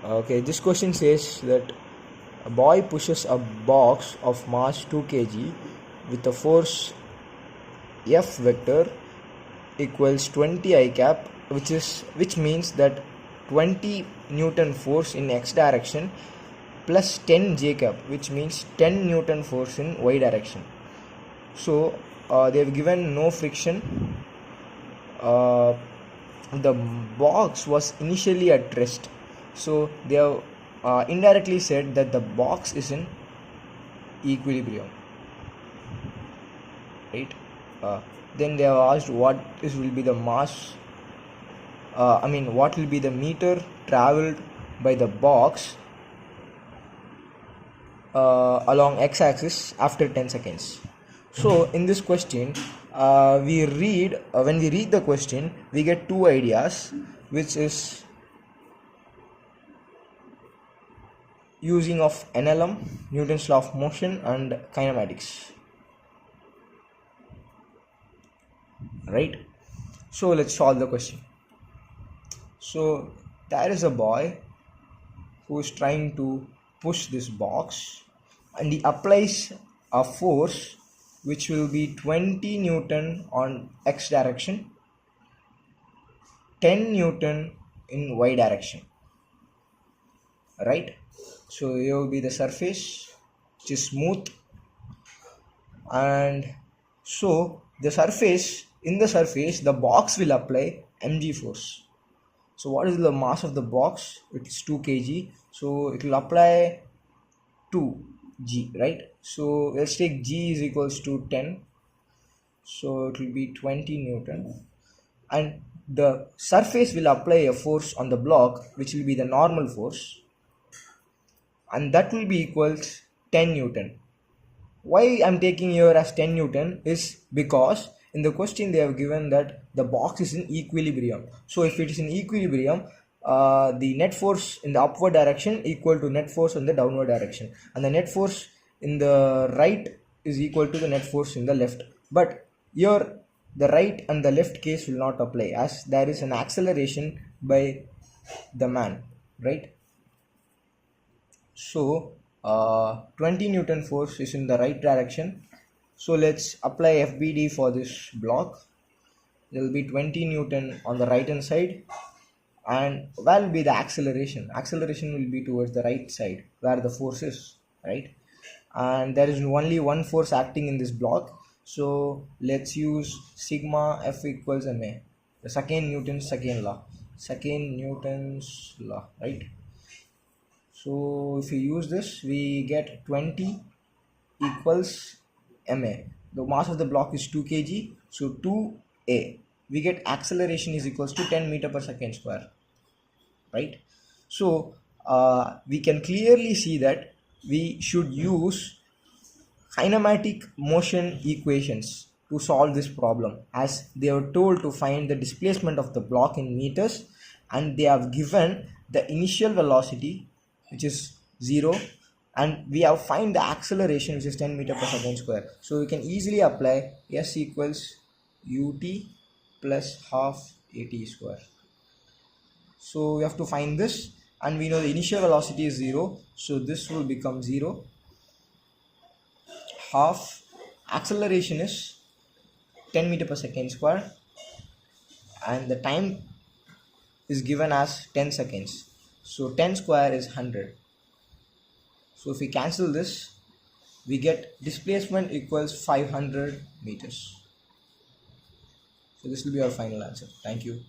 Okay, this question says that a boy pushes a box of mass 2 kg with a force F vector equals 20 I cap, which means that 20 Newton force in x direction plus 10 J cap, which means 10 Newton force in y direction. So they have given no friction. The box was initially at rest, so they have indirectly said that the box is in equilibrium, right? Then they have asked what will be the mass, what will be the meter traveled by the box along x-axis after 10 seconds. So in this question, when we read the question, we get two ideas, which is using of NLM, Newton's law of motion, and kinematics, right? So let's solve the question. So there is a boy who is trying to push this box, and he applies a force which will be 20 Newton on x direction, 10 Newton in y direction, right? So here will be the surface, which is smooth, and so the surface the box will apply mg force. So what is the mass of the box? It's 2 kg, so it will apply 2g, right? So let's take g is equals to 10, so it will be 20 Newton, and the surface will apply a force on the block which will be the normal force, and that will be equals 10 Newton. Why I'm taking here as 10 Newton is because in the question they have given that the box is in equilibrium. So if it is in equilibrium, the net force in the upward direction equal to net force in the downward direction, and the net force in the right is equal to the net force in the left. But here the right and the left case will not apply, as there is an acceleration by the man, right? So 20 Newton force is in the right direction, so let's apply FBD for this block. There will be 20 Newton on the right hand side, and where will be the acceleration? Acceleration will be towards the right side where the force is, right? And there is only one force acting in this block, so let's use sigma F equals ma, the second Newton's law, right? So if we use this, we get 20 equals ma. The mass of the block is 2 kg, so 2a. We get acceleration is equals to 10 meter per second square, right? So we can clearly see that we should use kinematic motion equations to solve this problem, as they are told to find the displacement of the block in meters, and they have given the initial velocity, which is 0, and we have find the acceleration, which is 10 meter per second square. So we can easily apply S equals ut plus half at square. So we have to find this, and we know the initial velocity is 0, so this will become 0. Half acceleration is 10 meter per second square, and the time is given as 10 seconds, so 10 square is 100. So if we cancel this, we get displacement equals 500 meters. So this will be our final answer. Thank you.